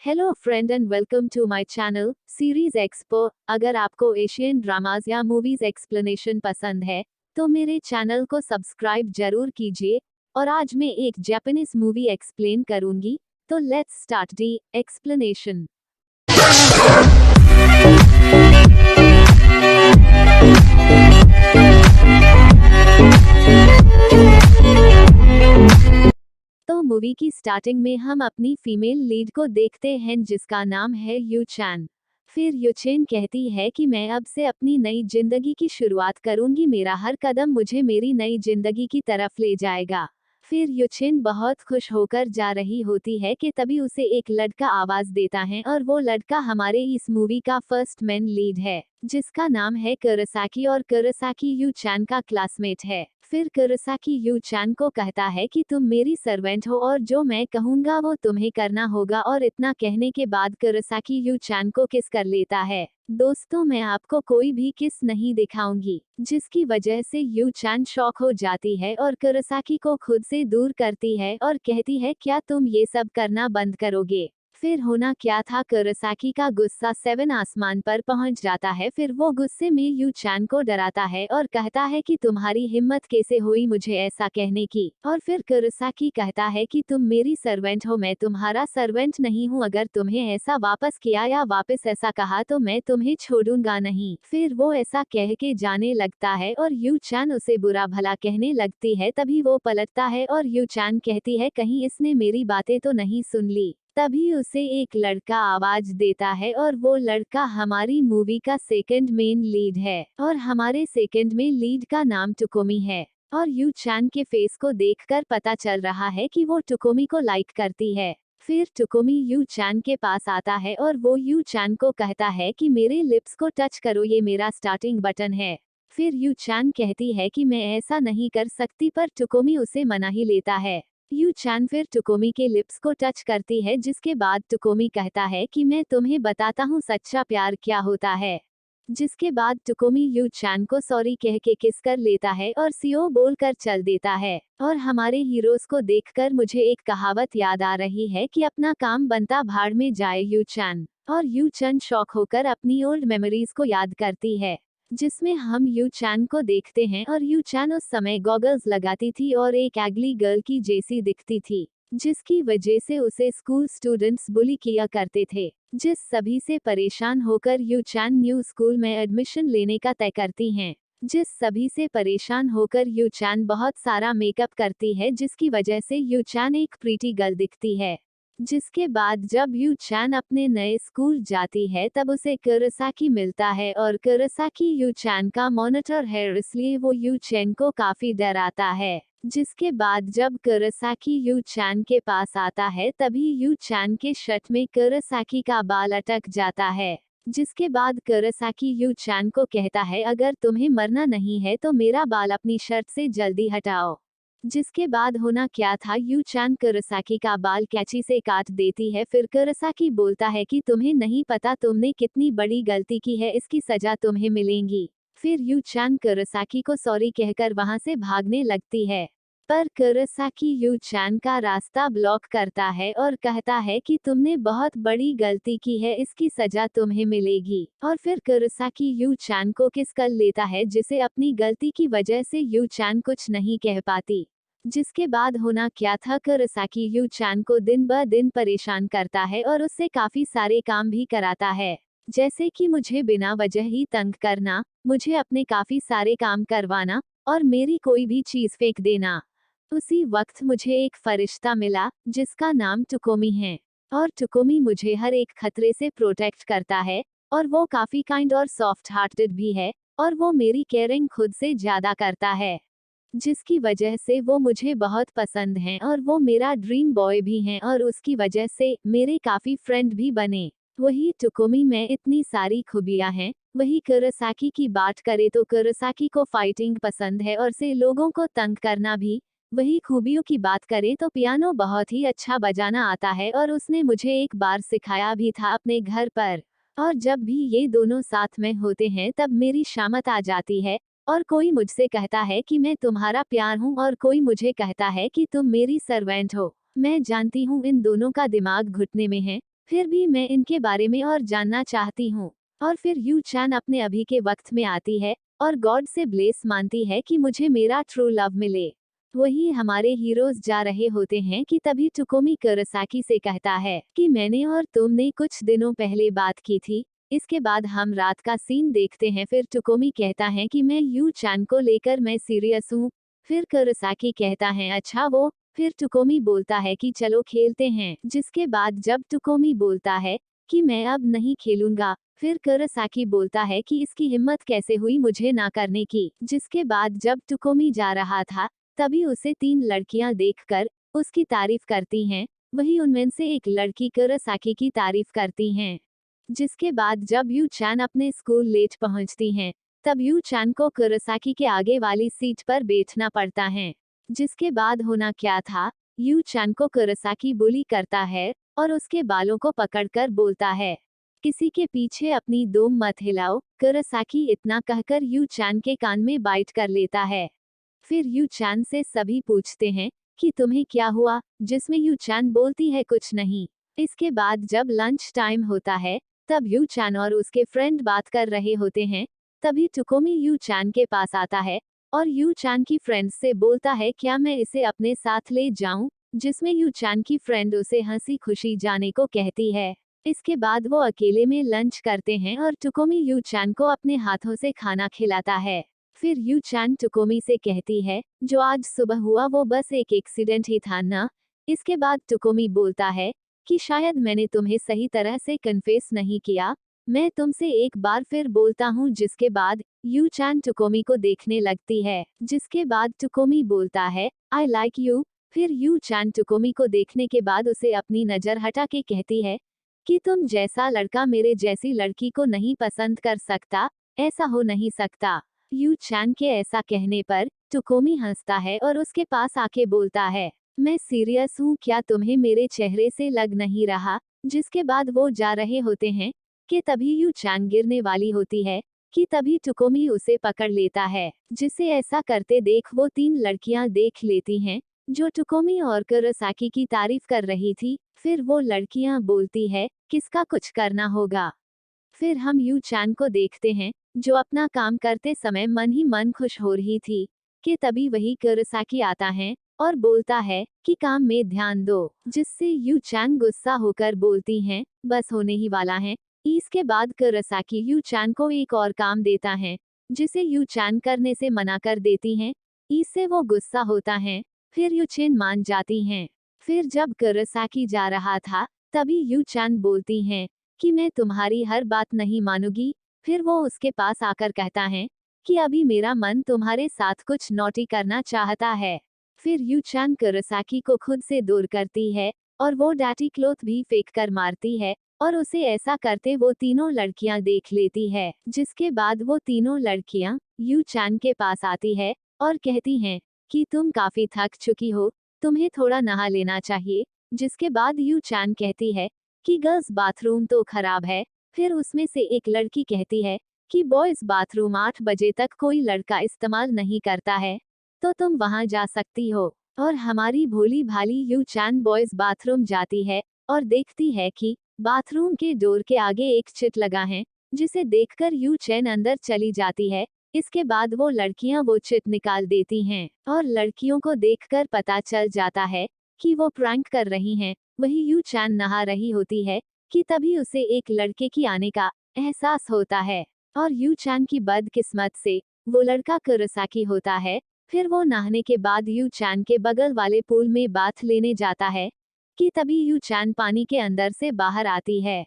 Hello friend and welcome to my channel series expo. अगर आपको Asian dramas या movies explanation पसंद है तो मेरे चैनल को सब्सक्राइब जरूर कीजिए। और आज मैं एक जापानीज मूवी एक्सप्लेन करूंगी, तो लेट्स स्टार्ट दी एक्सप्लेनेशन। तो मूवी की स्टार्टिंग में हम अपनी फीमेल लीड को देखते हैं जिसका नाम है यू चैन। फिर यूचेन कहती है कि मैं अब से अपनी नई जिंदगी की शुरुआत करूंगी, मेरा हर कदम मुझे मेरी नई जिंदगी की तरफ ले जाएगा। फिर यूचेन बहुत खुश होकर जा रही होती है कि तभी उसे एक लड़का आवाज देता है, और वो लड़का हमारे इस मूवी का फर्स्ट मेन लीड है जिसका नाम है कुरोसाकी, और कुरोसाकी यू चैन का क्लासमेट है। फिर कुरोसाकी यू चैन को कहता है कि तुम मेरी सर्वेंट हो और जो मैं कहूंगा वो तुम्हें करना होगा, और इतना कहने के बाद कुरोसाकी यू चैन को किस कर लेता है। दोस्तों, मैं आपको कोई भी किस नहीं दिखाऊंगी, जिसकी वजह से यू चैन शॉक हो जाती है और कुरोसाकी को खुद से दूर करती है और कहती है क्या तुम ये सब करना बंद करोगे। फिर होना क्या था, कुरोसाकी का गुस्सा 7 आसमान पर पहुंच जाता है। फिर वो गुस्से में यू चैन को डराता है और कहता है कि तुम्हारी हिम्मत कैसे हुई मुझे ऐसा कहने की। और फिर कुरोसाकी कहता है कि तुम मेरी सर्वेंट हो, मैं तुम्हारा सर्वेंट नहीं हूँ, अगर तुम्हें ऐसा वापस किया या वापस ऐसा कहा तो मैं तुम्हें छोड़ूंगा नहीं। फिर वो ऐसा कह के जाने लगता है और यू चैन उसे बुरा भला कहने लगती है। तभी वो पलटता है और यू चैन कहती है कहीं इसने मेरी बातें तो नहीं सुन ली। तभी उसे एक लड़का आवाज देता है और वो लड़का हमारी मूवी का सेकंड मेन लीड है, और हमारे सेकंड में लीड का नाम टुकोमी है। और यू चैन के फेस को देखकर पता चल रहा है कि वो टुकोमी को लाइक करती है। फिर टुकोमी यू चैन के पास आता है और वो यू चैन को कहता है कि मेरे लिप्स को टच करो, ये मेरा स्टार्टिंग बटन है। फिर यू चैन कहती है कि मैं ऐसा नहीं कर सकती, पर टुकोमी उसे मना ही लेता है। यू चैन फिर टुकोमी के लिप्स को टच करती है, जिसके बाद टुकोमी कहता है कि मैं तुम्हें बताता हूँ सच्चा प्यार क्या होता है। जिसके बाद टुकोमी यू चैन को सॉरी कह के किस कर लेता है और सीओ बोलकर चल देता है। और हमारे हीरोज को देखकर मुझे एक कहावत याद आ रही है कि अपना काम बनता भाड़ में जाए यू चैन। और यू चैन शॉक होकर अपनी ओल्ड मेमोरीज को याद करती है, जिसमें हम यू चैन को देखते हैं और यू चैन उस समय गॉगल्स लगाती थी और एक एगली गर्ल की जैसी दिखती थी, जिसकी वजह से उसे स्कूल स्टूडेंट्स बुली किया करते थे। जिस सभी से परेशान होकर यू चैन न्यू स्कूल में एडमिशन लेने का तय करती हैं। जिस सभी से परेशान होकर यू चैन बहुत सारा मेकअप करती है, जिसकी वजह से यू चैन एक प्रीटी गर्ल दिखती है। जिसके बाद जब यू चैन अपने नए स्कूल जाती है तब उसे कुरोसाकी मिलता है, और कुरोसाकी यू चैन का मॉनिटर है, इसलिए वो यू चैन को काफी डराता है। जिसके बाद जब कुरोसाकी यू चैन के पास आता है तभी यू चैन के शर्ट में कुरोसाकी का बाल अटक जाता है। जिसके बाद कुरोसाकी यू चैन को कहता है अगर तुम्हें मरना नहीं है तो मेरा बाल अपनी शर्ट से जल्दी हटाओ। जिसके बाद होना क्या था, यू चैन कुरोसाकी का बाल कैंची से काट देती है। फिर कुरोसाकी बोलता है कि तुम्हें नहीं पता तुमने कितनी बड़ी गलती की है, इसकी सजा तुम्हें मिलेगी। फिर यू चैन कुरोसाकी को सॉरी कहकर वहां से भागने लगती है, पर कुरोसाकी यू चैन का रास्ता ब्लॉक करता है और कहता है कि तुमने बहुत बड़ी गलती की है, इसकी सजा तुम्हें मिलेगी। और फिर कुरोसाकी यू चैन को किस कर लेता है, जिसे अपनी गलती की वजह से यू चैन कुछ नहीं कह पाती। जिसके बाद होना क्या था, कुरोसाकी यू चैन को दिन ब दिन परेशान करता है और उससे काफी सारे काम भी कराता है, जैसे कि मुझे बिना वजह ही तंग करना, मुझे अपने काफी सारे काम करवाना और मेरी कोई भी चीज फेंक देना। उसी वक्त मुझे एक फरिश्ता मिला जिसका नाम टुकोमी है, और टुकोमी मुझे हर एक खतरे से प्रोटेक्ट करता है, और वो काफी काइंड और सॉफ्ट हार्टेड भी है, और वो मेरी केयरिंग खुद से ज्यादा करता है, जिसकी वजह से वो मुझे बहुत पसंद हैं और वो मेरा ड्रीम बॉय भी हैं, और उसकी वजह से मेरे काफी फ्रेंड भी बने। वही टुकोमी में इतनी सारी खूबियां हैं। वही कुरोसाकी की बात करे तो कुरोसाकी को फाइटिंग पसंद है और से लोगों को तंग करना भी। वही खूबियों की बात करें तो पियानो बहुत ही अच्छा बजाना आता है, और उसने मुझे एक बार सिखाया भी था अपने घर पर। और जब भी ये दोनों साथ में होते हैं तब मेरी शामत आ जाती है, और कोई मुझसे कहता है कि मैं तुम्हारा प्यार हूँ और कोई मुझे कहता है कि तुम मेरी सर्वेंट हो। मैं जानती हूँ इन दोनों का दिमाग घुटने में है, फिर भी मैं इनके बारे में और जानना चाहती हूँ। और फिर यू चैन अपने अभी के वक्त में आती है और गॉड से ब्लेस मानती है कि मुझे मेरा ट्रू लव मिले। वही हमारे हीरोज जा रहे होते हैं कि तभी टुकोमी कुरोसाकी से कहता है कि मैंने और तुमने कुछ दिनों पहले बात की थी। इसके बाद हम रात का सीन देखते हैं। फिर टुकोमी कहता है कि मैं यू चैन को लेकर मैं सीरियस हूँ। फिर कुरोसाकी कहता है अच्छा वो। फिर टुकोमी बोलता है कि चलो खेलते हैं। जिसके बाद जब टुकोमी बोलता है कि मैं अब नहीं खेलूंगा, फिर कुरोसाकी बोलता है कि इसकी हिम्मत कैसे हुई मुझे ना करने की। जिसके बाद जब टुकोमी जा रहा था, तभी उसे 3 लड़कियां देखकर उसकी तारीफ करती हैं। वही उनमें से एक लड़की कुरोसाकी की तारीफ करती हैं। जिसके बाद जब यू चैन अपने स्कूल लेट पहुंचती हैं, तब यू चैन को कुरोसाकी के आगे वाली सीट पर बैठना पड़ता है। जिसके बाद होना क्या था, यू चैन को कुरोसाकी बुली करता है और उसके बालों को पकड़कर बोलता है, किसी के पीछे अपनी दुम मत हिलाओ। कुरोसाकी इतना कहकर यू चैन के कान में बाइट कर लेता है। फिर यू चैन से सभी पूछते हैं कि तुम्हें क्या हुआ, जिसमें यू चैन बोलती है कुछ नहीं। इसके बाद जब लंच टाइम होता है, तब यू चैन और उसके फ्रेंड बात कर रहे होते हैं। तभी टुकोमी यू चैन के पास आता है और यू चैन की फ्रेंड से बोलता है क्या मैं इसे अपने साथ ले जाऊं, जिसमें यू चैन की फ्रेंड उसे हंसी खुशी जाने को कहती है। इसके बाद वो अकेले में लंच करते हैं और टुकोमी यू चैन को अपने हाथों से खाना खिलाता है। फिर यू चैन टुकोमी से कहती है जो आज सुबह हुआ वो बस एक एक्सीडेंट ही था ना। इसके बाद टुकोमी बोलता है कि शायद मैंने तुम्हें सही तरह से कन्फेस नहीं किया, मैं तुमसे एक बार फिर बोलता हूँ। जिसके बाद यू चैन टुकोमी को देखने लगती है। जिसके बाद टुकोमी बोलता है आई लाइक यू। फिर यू चैन टुकोमी को देखने के बाद उसे अपनी नजर हटा के कहती है कि तुम जैसा लड़का मेरे जैसी लड़की को नहीं पसंद कर सकता, ऐसा हो नहीं सकता। यू चैन के ऐसा कहने पर टुकोमी हंसता है और उसके पास आके बोलता है मैं सीरियस हूँ, क्या तुम्हें मेरे चेहरे से लग नहीं रहा। जिसके बाद वो जा रहे होते हैं कि तभी यू चैन गिरने वाली होती है कि तभी टुकोमी उसे पकड़ लेता है। जिसे ऐसा करते देख वो 3 लड़कियां देख लेती हैं जो टुकोमी और कुरोसाकी की तारीफ कर रही थी। फिर वो लड़कियां बोलती है किसका कुछ करना होगा। फिर हम यू चैन को देखते हैं जो अपना काम करते समय मन ही मन खुश हो रही थी कि तभी वही कुरोसाकी आता है और बोलता है कि काम में ध्यान दो। जिससे यू चैन गुस्सा होकर बोलती हैं बस होने ही वाला है। इसके बाद कुरोसाकी यू चैन को एक और काम देता है जिसे यू चैन करने से मना कर देती हैं। इससे वो गुस्सा होता है। फिर यू चैन मान जाती हैं। फिर जब कुरोसाकी जा रहा था, तभी यू चैन बोलती हैं कि मैं तुम्हारी हर बात नहीं मानूंगी। फिर वो उसके पास आकर कहता है कि अभी मेरा मन तुम्हारे साथ कुछ नॉटी करना चाहता है। फिर यू चैन कुरोसाकी को खुद से दूर करती है और वो डैटी क्लॉथ भी फेंक कर मारती है और उसे ऐसा करते वो तीनों लड़कियां देख लेती है। जिसके बाद वो तीनों लड़कियां यू चैन के पास आती है और कहती हैं कि तुम काफी थक चुकी हो, तुम्हें थोड़ा नहा लेना चाहिए। जिसके बाद यू चैन कहती है कि गर्ल्स बाथरूम तो खराब है। फिर उसमें से एक लड़की कहती है कि बॉयज बाथरूम 8 बजे तक कोई लड़का इस्तेमाल नहीं करता है, तो तुम वहां जा सकती हो। और हमारी भोली भाली यू चैन बॉयज बाथरूम जाती है और देखती है कि बाथरूम के डोर के आगे एक चिट लगा है। जिसे देखकर यू चैन अंदर चली जाती है। इसके बाद वो लड़कियां वो चिट निकाल देती हैं और लड़कियों को देखकर पता चल जाता है कि वो प्रैंक कर रही हैं। वही यू चैन नहा रही होती है कि तभी उसे एक लड़के की आने का एहसास होता है और यू चैन की बदकिस्मत से वो लड़का कुरोसाकी होता है। फिर वो नहाने के बाद यू चैन के बगल वाले पूल में बाथ लेने जाता है कि तभी यू चैन पानी के अंदर से बाहर आती है।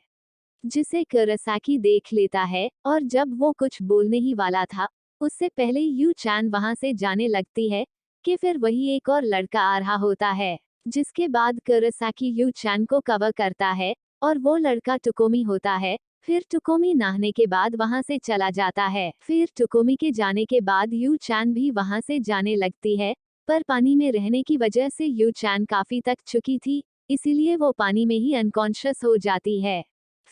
जिसे कुरोसाकी देख लेता है और जब वो कुछ बोलने ही वाला था, उससे पहले यू चैन वहां से जाने लगती है कि फिर वही एक और लड़का आ रहा होता है। जिसके बाद कुरोसाकी यू चैन को कवर करता है और वो लड़का टुकोमी होता है। फिर टुकोमी नहाने के बाद वहां से चला जाता है। फिर टुकोमी के जाने के बाद यू चैन भी वहां से जाने लगती है, पर पानी में रहने की वजह से यू चैन काफी थक चुकी थी, इसीलिए वो पानी में ही अनकॉन्शियस हो जाती है।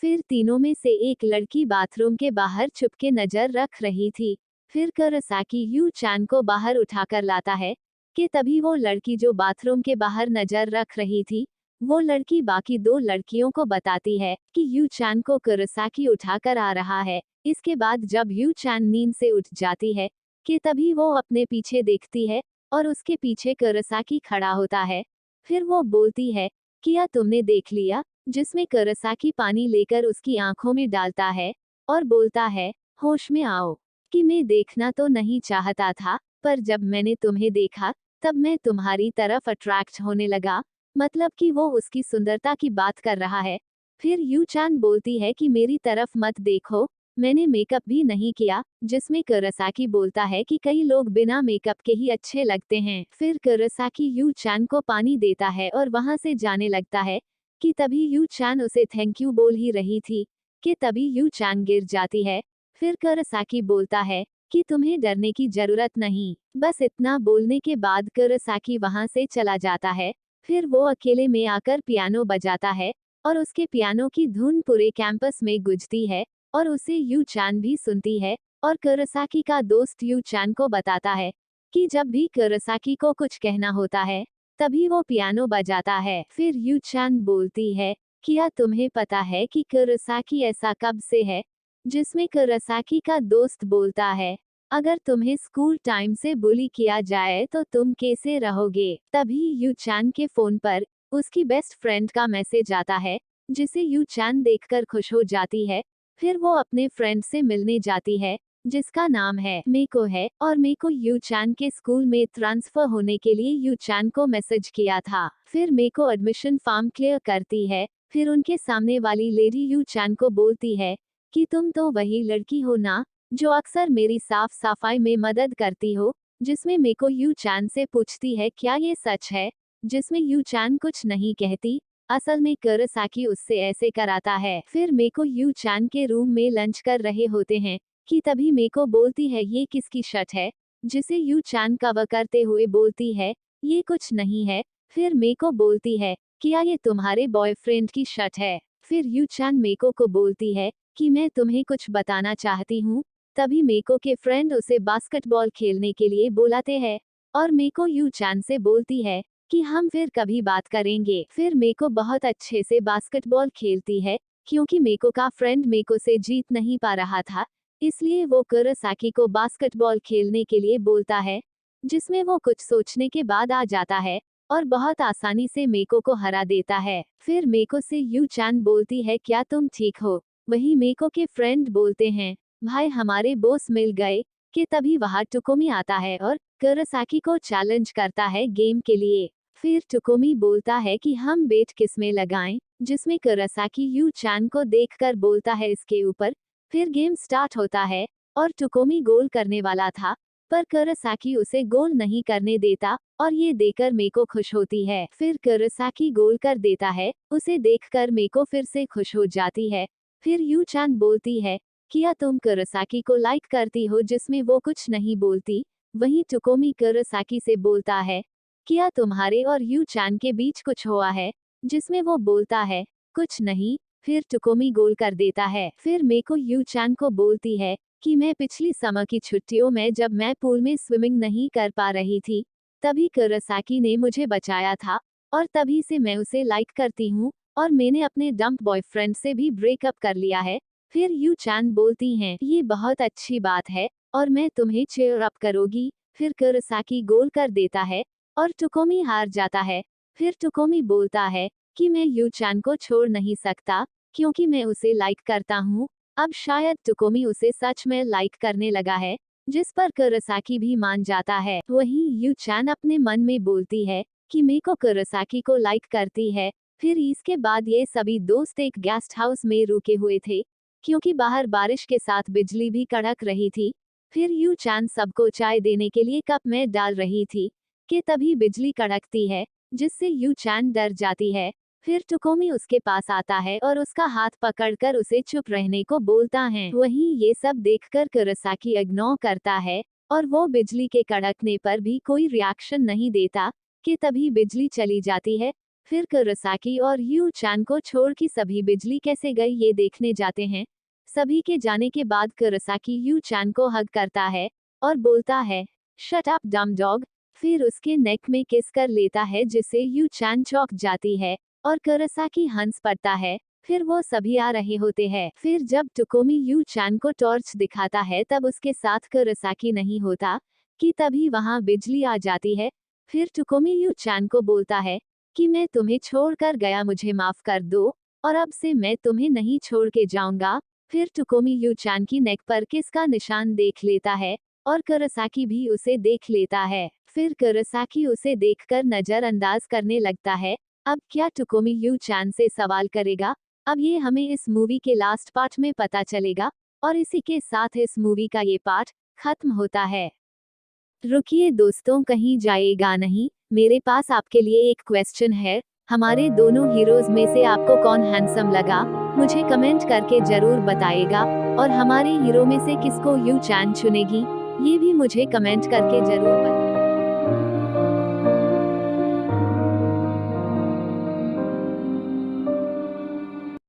फिर तीनों में से एक लड़की बाथरूम के बाहर छुपके नजर रख रही थी। फिर कुरोसाकी यू चैन को बाहर उठाकर लाता है कि तभी वो लड़की जो बाथरूम के बाहर नजर रख रही थी, वो लड़की बाकी दो लड़कियों को बताती है कि यू चैन को कुरोसाकी उठाकर आ रहा है। इसके बाद जब यू चैन नींद से उठ जाती है कि तभी वो अपने पीछे देखती है और उसके पीछे कुरोसाकी खड़ा होता है। फिर वो बोलती है, क्या तुमने देख लिया? जिसमें कुरोसाकी पानी लेकर उसकी आंखों में डालता है और बोलता है, होश में आओ। कि मैं देखना तो नहीं चाहता था, पर जब मैंने तुम्हें देखा तब मैं तुम्हारी तरफ अट्रैक्ट होने लगा। मतलब कि वो उसकी सुंदरता की बात कर रहा है। फिर यू चान बोलती है कि मेरी तरफ मत देखो, मैंने मेकअप भी नहीं किया। जिसमें कुरोसाकी बोलता है कि कई लोग बिना मेकअप के ही अच्छे लगते हैं। फिर कुरोसाकी यू चान को पानी देता है और वहां से जाने लगता है कि तभी यू चान उसे थैंक यू बोल ही रही थी कि तभी यू चान गिर जाती है। फिर कुरोसाकी बोलता है कि तुम्हें डरने की जरूरत नहीं। बस इतना बोलने के बाद कुरोसाकी वहां से चला जाता है। फिर वो अकेले में आकर पियानो बजाता है और उसके पियानो की धुन पूरे कैंपस में गूंजती है और उसे यू चान भी सुनती है। और कुरोसाकी का दोस्त यू चान को बताता है कि जब भी कुरोसाकी को कुछ कहना होता है तभी वो पियानो बजाता है। फिर यू चान बोलती है, क्या तुम्हें पता है कि कुरोसाकी ऐसा कब से है? जिसमें कुरोसाकी का दोस्त बोलता है, अगर तुम्हें स्कूल टाइम से बुली किया जाए तो तुम कैसे रहोगे? तभी यू चान के फोन पर उसकी बेस्ट फ्रेंड का मैसेज आता है, जिसे यू चान देखकर खुश हो जाती है। फिर वो अपने फ्रेंड से मिलने जाती है, जिसका नाम है मेको है, और मेको यू चान के स्कूल में ट्रांसफर होने के लिए यू चान को मैसेज किया था। फिर मेको एडमिशन फॉर्म क्लियर करती है। फिर उनके सामने वाली लेडी यू चान को बोलती है कि तुम तो वही लड़की हो ना, जो अक्सर मेरी साफ सफाई में मदद करती हो। जिसमें मेको यू चान से पूछती है, क्या ये सच है? जिसमें यू चान कुछ नहीं कहती। असल में कुरोसाकी उससे ऐसे कराता है। फिर मेको यू चान के रूम में लंच कर रहे होते हैं कि तभी मेको बोलती है, ये किसकी शर्ट है? जिसे यू चान कवर करते हुए बोलती है, ये कुछ नहीं है। फिर मेको बोलती है, क्या ये तुम्हारे बॉयफ्रेंड की शर्ट है? फिर यू चान मेको को बोलती है कि मैं तुम्हें कुछ बताना चाहती हूँ। तभी मेको के फ्रेंड उसे बास्केटबॉल खेलने के लिए बुलाते हैं और मेको यू चान से बोलती है कि हम फिर कभी बात करेंगे। फिर मेको बहुत अच्छे से बास्केटबॉल खेलती है, क्योंकि मेको का फ्रेंड मेको से जीत नहीं पा रहा था, इसलिए वो कुरोसाकी को बास्केटबॉल खेलने के लिए बोलता है। जिसमें वो कुछ सोचने के बाद आ जाता है और बहुत आसानी से मेको को हरा देता है। फिर मेको से यू चान बोलती है, क्या तुम ठीक हो? वही मेको के फ्रेंड बोलते हैं, भाई हमारे बॉस मिल गए। कि तभी वहां टुकोमी आता है और कुरोसाकी को चैलेंज करता है गेम के लिए। फिर टुकोमी बोलता है कि हम बेट किसमें लगाएं? जिसमें कुरोसाकी यू चान को देखकर बोलता है, इसके ऊपर। फिर गेम स्टार्ट होता है और टुकोमी गोल करने वाला था, पर कुरोसाकी उसे गोल नहीं करने देता और ये देखकर मेको खुश होती है। फिर कुरोसाकी गोल कर देता है, उसे देखकर मेको फिर से खुश हो जाती है। फिर यू चान बोलती है, क्या तुम कुरोसाकी को लाइक करती हो? जिसमें वो कुछ नहीं बोलती। वहीं टुकोमी कुरोसाकी से बोलता है, क्या तुम्हारे और यू चान के बीच कुछ हुआ है? जिसमें वो बोलता है, कुछ नहीं। फिर टुकोमी गोल कर देता है। फिर मेको यू चान को बोलती है कि मैं पिछली समर की छुट्टियों में जब मैं पूल में स्विमिंग नहीं कर पा रही थी, तभी कुरोसाकी ने मुझे बचाया था और तभी से मैं उसे लाइक करती हूँ और मैंने अपने डम्प बॉयफ्रेंड से भी ब्रेकअप कर लिया है। फिर यू चान बोलती हैं, ये बहुत अच्छी बात है और मैं तुम्हें चीयर अप करूंगी। फिर कुरोसाकी गोल कर देता है और टुकोमी हार जाता है। फिर टुकोमी बोलता है कि मैं यू चान को छोड़ नहीं सकता, क्योंकि मैं उसे लाइक करता हूँ। अब शायद टुकोमी उसे सच में लाइक करने लगा है, जिस पर कुरोसाकी भी मान जाता है। वहीं यू चान अपने मन में बोलती है कि मेको कुरोसाकी को लाइक करती है। फिर इसके बाद ये सभी दोस्त एक गेस्ट हाउस में रुके हुए थे, क्योंकि बाहर बारिश के साथ बिजली भी कड़क रही थी। फिर यू चान सबको चाय देने के लिए कप में डाल रही थी कि तभी बिजली कड़कती है, जिससे यू चान डर जाती है। फिर टुकोमी उसके पास आता है और उसका हाथ पकड़कर उसे चुप रहने को बोलता है। वहीं ये सब देखकर कुरोसाकी इग्नोर करता है और वो बिजली के कड़कने पर भी कोई रिएक्शन नहीं देता कि तभी बिजली चली जाती है। फिर कुरोसाकी और यू चान को छोड़ की सभी बिजली कैसे गई ये देखने जाते हैं। सभी के जाने के बाद कुरोसाकी यू चान को हग करता है और बोलता है, शट अप डम डॉग। फिर उसके नेक में किस कर लेता है, जिससे यू चान चौंक जाती है और कुरोसाकी हंस पड़ता है। फिर वो सभी आ रहे होते हैं। फिर जब टोकोमी यू चैन को टॉर्च दिखाता है तब उसके साथ कुरोसाकी नहीं होता कि तभी वहां बिजली आ जाती है। फिर टोकोमी यू चैन को बोलता है कि मैं तुम्हें छोड़कर गया, मुझे माफ कर दो और अब से मैं तुम्हें नहीं छोड़ के जाऊंगा। फिर टोकोमी यू चैन की नेक पर किस का निशान देख लेता है और कुरोसाकी भी उसे देख लेता है। फिर कुरोसाकी उसे देखकर नजरअंदाज करने लगता है। अब क्या टोकोमी यू चैन से सवाल करेगा? अब ये हमें इस मूवी के लास्ट पार्ट में पता चलेगा। और इसी के साथ इस मूवी का ये पार्ट खत्म होता है। रुकिए दोस्तों, कहीं जाइएगा नहीं, मेरे पास आपके लिए एक क्वेश्चन है। हमारे दोनों हीरोज में से आपको कौन हैंडसम लगा? मुझे कमेंट करके जरूर बताइएगा। और हमारे हीरो में से किसको यू चैन चुनेगी, ये भी मुझे कमेंट करके जरूर बताइए।